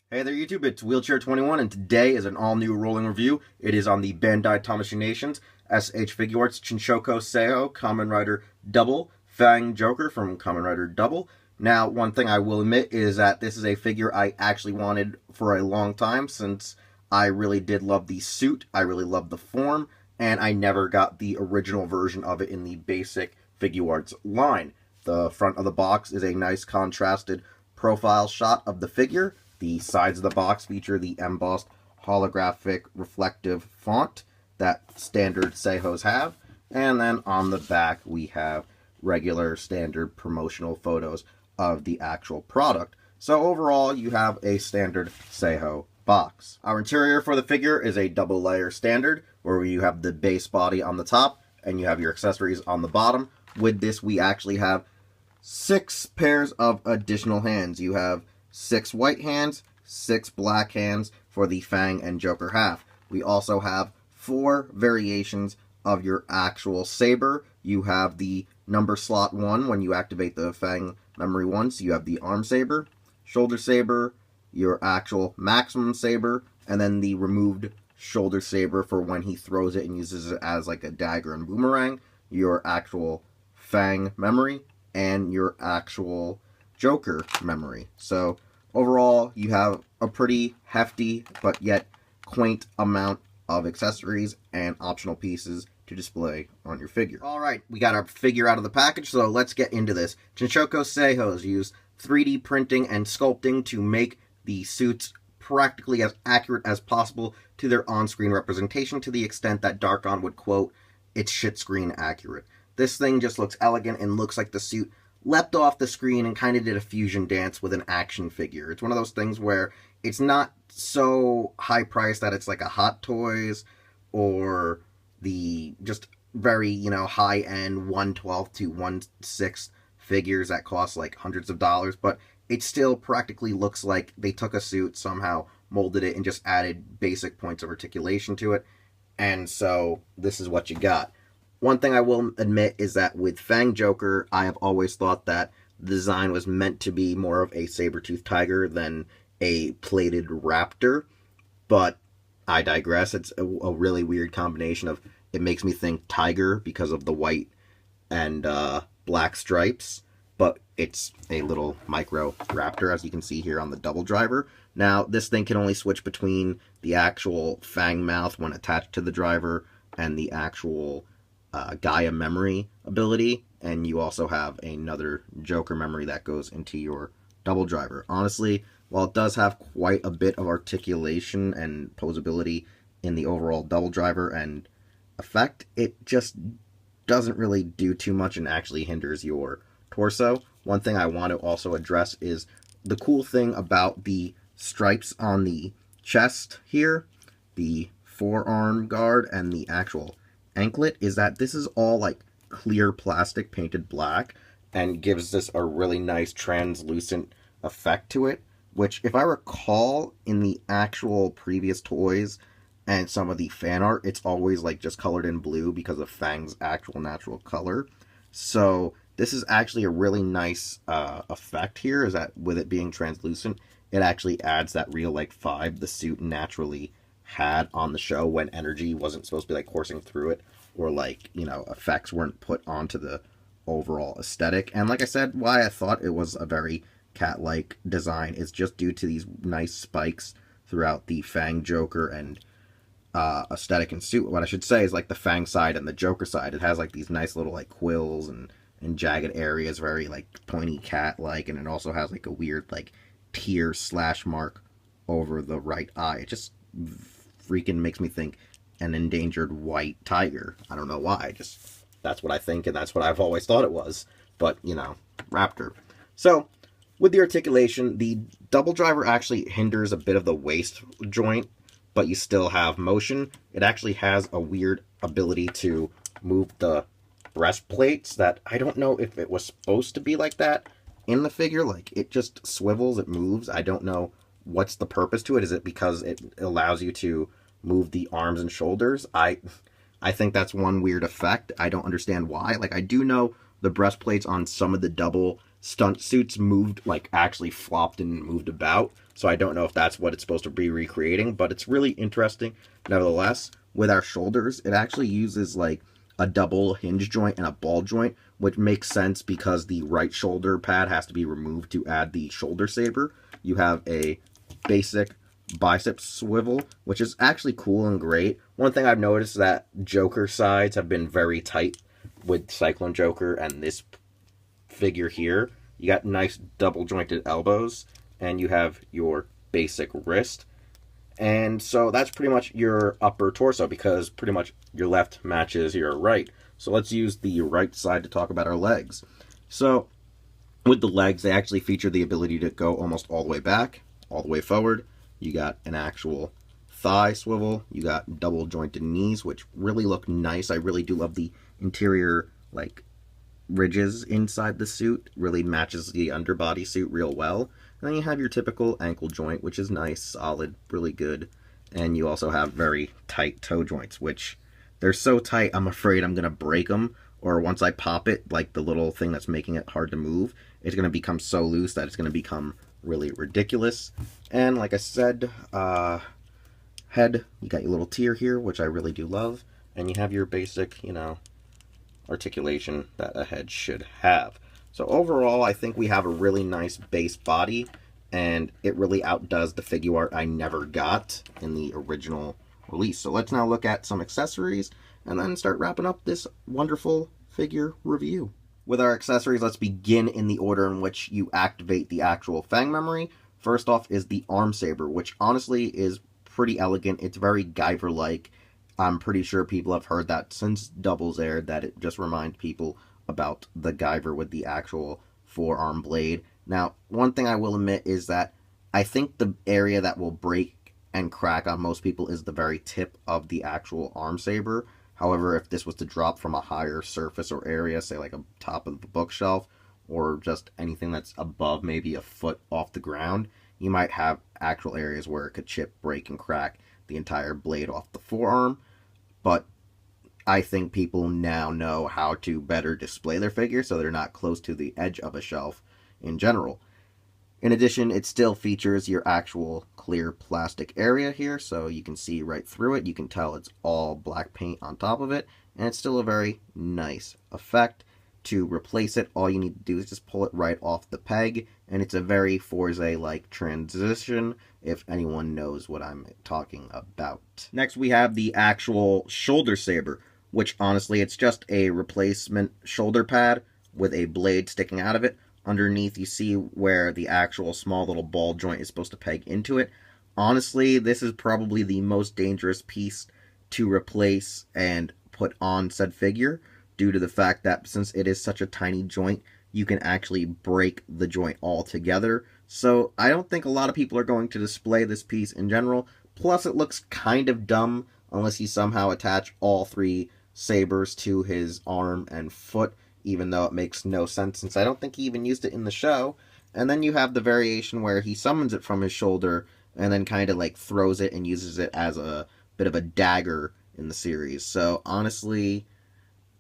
Hey there YouTube, it's Wheelchair21 and today is an all-new rolling review. It is on the Bandai Tamashii Nations S.H.Figuarts Shinkocchou Seihou Kamen Rider W FangJoker from Kamen Rider W. Now, one thing I will admit is that this is a figure I actually wanted for a long time since I really did love the suit, I really loved the form, and I never got the original version of it in the basic Figuarts line. The front of the box is a nice contrasted profile shot of the figure. The sides of the box feature the embossed holographic reflective font that standard Seihous have. And then on the back we have regular standard promotional photos of the actual product. So overall you have a standard Seihou box. Our interior for the figure is a double layer standard where you have the base body on the top and you have your accessories on the bottom. With this we actually have 6 pairs of additional hands. You have 6 white hands, 6 black hands for the Fang and Joker half. We also have 4 variations of your actual saber. You have the number slot 1 when you activate the Fang memory 1, so you have the arm saber, shoulder saber, your actual maximum saber, and then the removed shoulder saber for when he throws it and uses it as like a dagger and boomerang, your actual Fang memory, and your actual Joker memory. So overall, you have a pretty hefty but yet quaint amount of accessories and optional pieces to display on your figure. Alright, we got our figure out of the package, so let's get into this. Shinkocchou Seihous use 3D printing and sculpting to make the suits practically as accurate as possible to their on-screen representation, to the extent that Darkon would quote, "It's shit screen accurate." This thing just looks elegant and looks like the suit leapt off the screen and kind of did a fusion dance with an action figure. It's one of those things where it's not so high priced that it's like a Hot Toys or the just very, high-end 1/12 to 1/6 figures that cost like hundreds of dollars, but it still practically looks like they took a suit, somehow molded it, and just added basic points of articulation to it, and so this is what you got. One thing I will admit is that with FangJoker, I have always thought that the design was meant to be more of a saber-toothed tiger than a plated raptor, but I digress. It's a really weird combination of, it makes me think tiger because of the white and black stripes, but it's a little micro raptor, as you can see here on the double driver. Now, this thing can only switch between the actual Fang mouth when attached to the driver and the actual Gaia memory ability, and you also have another Joker memory that goes into your double driver. Honestly, while it does have quite a bit of articulation and posability in the overall double driver and effect, it just doesn't really do too much and actually hinders your torso. One thing I want to also address is the cool thing about the stripes on the chest here, the forearm guard, and the actual anklet, is that this is all like clear plastic painted black and gives this a really nice translucent effect to it, which, if I recall, in the actual previous toys and some of the fan art, it's always like just colored in blue because of Fang's actual natural color. So this is actually a really nice effect here, is that with it being translucent, it actually adds that real like vibe the suit naturally had on the show when energy wasn't supposed to be like coursing through it, or like, effects weren't put onto the overall aesthetic. And like I said, why I thought it was a very cat-like design is just due to these nice spikes throughout the Fang Joker and aesthetic and suit. What I should say is like the Fang side and the Joker side, it has like these nice little like quills and jagged areas, very like pointy cat-like, and it also has like a weird like tear slash mark over the right eye. It just freaking makes me think an endangered white tiger. I don't know why, just that's what I think, and that's what I've always thought it was, but raptor. So with the articulation, the double driver actually hinders a bit of the waist joint, but you still have motion. It actually has a weird ability to move the breastplates that I don't know if it was supposed to be like that in the figure. Like, it just swivels, it moves. I don't know what's the purpose to it. Is it because it allows you to move the arms and shoulders? I think that's one weird effect. I don't understand why. Like, I do know the breastplates on some of the double stunt suits moved, like actually flopped and moved about. So I don't know if that's what it's supposed to be recreating, but it's really interesting. Nevertheless, with our shoulders, it actually uses like a double hinge joint and a ball joint, which makes sense because the right shoulder pad has to be removed to add the shoulder saber. You have a basic bicep swivel, which is actually cool and great. One thing I've noticed is that Joker sides have been very tight with Cyclone Joker and this figure here. You got nice double jointed elbows, and you have your basic wrist. And so that's pretty much your upper torso, because pretty much your left matches your right. So let's use the right side to talk about our legs. So with the legs, they actually feature the ability to go almost all the way back, all the way forward. You got an actual thigh swivel. You got double jointed knees, which really look nice. I really do love the interior, like, ridges inside the suit. Really matches the underbody suit real well. And then you have your typical ankle joint, which is nice, solid, really good. And you also have very tight toe joints, which they're so tight, I'm afraid I'm going to break them. Or once I pop it, like the little thing that's making it hard to move, it's going to become so loose that it's going to become really ridiculous. And like I said, head, you got your little tear here, which I really do love. And you have your basic, you know, articulation that a head should have. So overall, I think we have a really nice base body, and it really outdoes the figure art I never got in the original release. So let's now look at some accessories, and then start wrapping up this wonderful figure review. With our accessories, let's begin in the order in which you activate the actual Fang memory. First off is the arm saber, which honestly is pretty elegant. It's very Guyver-like. I'm pretty sure people have heard that since Doubles aired, that it just reminds people about the Guyver with the actual forearm blade. Now, one thing I will admit is that I think the area that will break and crack on most people is the very tip of the actual arm saber. However, if this was to drop from a higher surface or area, say like a top of the bookshelf, or just anything that's above maybe a foot off the ground, you might have actual areas where it could chip, break, and crack the entire blade off the forearm. But I think people now know how to better display their figure so they're not close to the edge of a shelf in general. In addition, it still features your actual clear plastic area here, so you can see right through it. You can tell it's all black paint on top of it, and it's still a very nice effect. To replace it, all you need to do is just pull it right off the peg, and it's a very Forza-like transition, if anyone knows what I'm talking about. Next, we have the actual shoulder saber, which honestly, it's just a replacement shoulder pad with a blade sticking out of it. Underneath, you see where the actual small little ball joint is supposed to peg into it. Honestly, this is probably the most dangerous piece to replace and put on said figure, due to the fact that since it is such a tiny joint, you can actually break the joint altogether. So I don't think a lot of people are going to display this piece in general. Plus, it looks kind of dumb unless you somehow attach all three sabers to his arm and foot, even though it makes no sense since I don't think he even used it in the show. And then you have the variation where he summons it from his shoulder and then kind of like throws it and uses it as a bit of a dagger in the series. So honestly,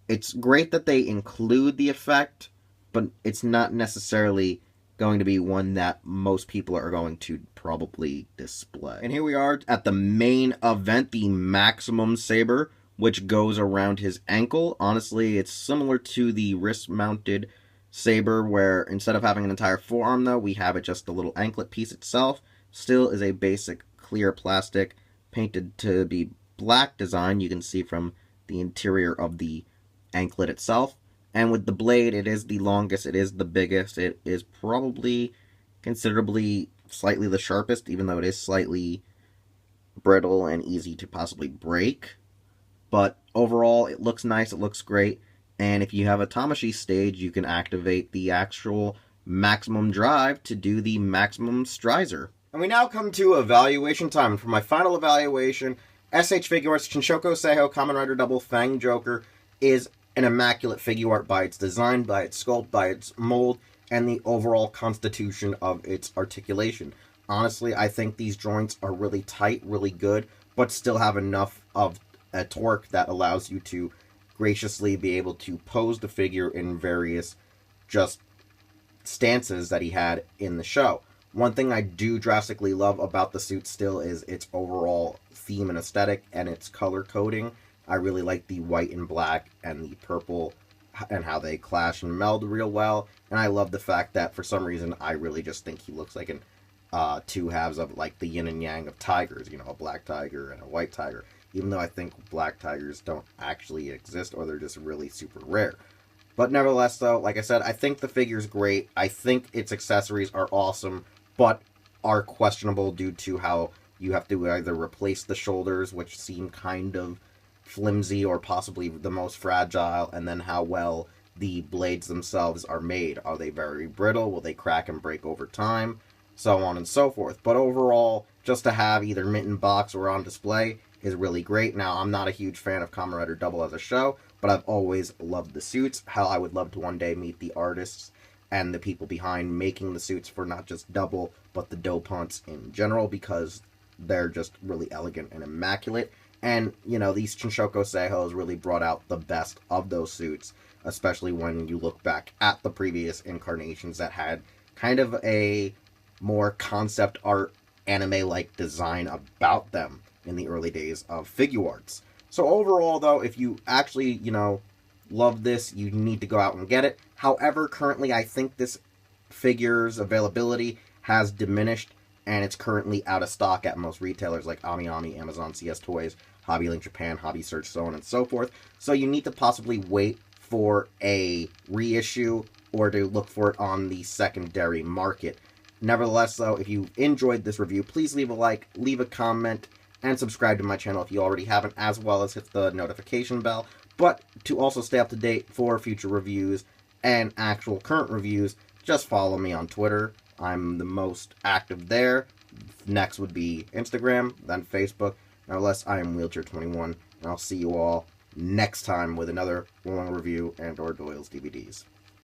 it's great that they include the effect, but it's not necessarily going to be one that most people are going to probably display. And here we are at the main event, the Maximum Saber, which goes around his ankle. Honestly, it's similar to the wrist-mounted saber, where instead of having an entire forearm, though, we have it just a little anklet piece itself. Still is a basic clear plastic, painted to be black design. You can see from the interior of the anklet itself. And with the blade, it is the longest, it is the biggest, it is probably considerably slightly the sharpest, even though it is slightly brittle and easy to possibly break. But overall, it looks nice, it looks great, and if you have a Tamashii stage, you can activate the actual maximum drive to do the maximum strizer. And we now come to evaluation time. For my final evaluation, S.H.Figuarts Shinkocchou Seihou Kamen Rider W FangJoker is an immaculate figure art by its design, by its sculpt, by its mold, and the overall constitution of its articulation. Honestly, I think these joints are really tight, really good, but still have enough of a torque that allows you to graciously be able to pose the figure in various just stances that he had in the show. One thing I do drastically love about the suit still is its overall theme and aesthetic and its color coding. I really like the white and black and the purple and how they clash and meld real well. And I love the fact that for some reason I really just think he looks like an two halves of like the yin and yang of tigers, you know, a black tiger and a white tiger. Even though I think black tigers don't actually exist or they're just really super rare. But nevertheless, though, like I said, I think the figure's great. I think its accessories are awesome, but are questionable due to how you have to either replace the shoulders, which seem kind of flimsy or possibly the most fragile, and then how well the blades themselves are made. Are they very brittle? Will they crack and break over time? So on and so forth. But overall, just to have either mint in box or on display is really great. Now, I'm not a huge fan of Kamen Rider W as a show, but I've always loved the suits. How I would love to one day meet the artists and the people behind making the suits for not just Double, but the Dopants in general, because they're just really elegant and immaculate. And, you know, these Shinkocchou Seihous really brought out the best of those suits, especially when you look back at the previous incarnations that had kind of a more concept art anime-like design about them in the early days of Figuarts. So overall, though, if you actually, you know, love this, you need to go out and get it. However, currently I think this figure's availability has diminished, and it's currently out of stock at most retailers like AmiAmi, Amazon CS Toys, Hobby Link Japan, Hobby Search, so on and so forth. So you need to possibly wait for a reissue or to look for it on the secondary market. Nevertheless, though, if you enjoyed this review, please leave a like, leave a comment, and subscribe to my channel if you already haven't, as well as hit the notification bell. But to also stay up to date for future reviews and actual current reviews, just follow me on Twitter. I'm the most active there. Next would be Instagram, then Facebook. Nevertheless, I am Wheelchair21, and I'll see you all next time with another long review and or Doyle's DVDs.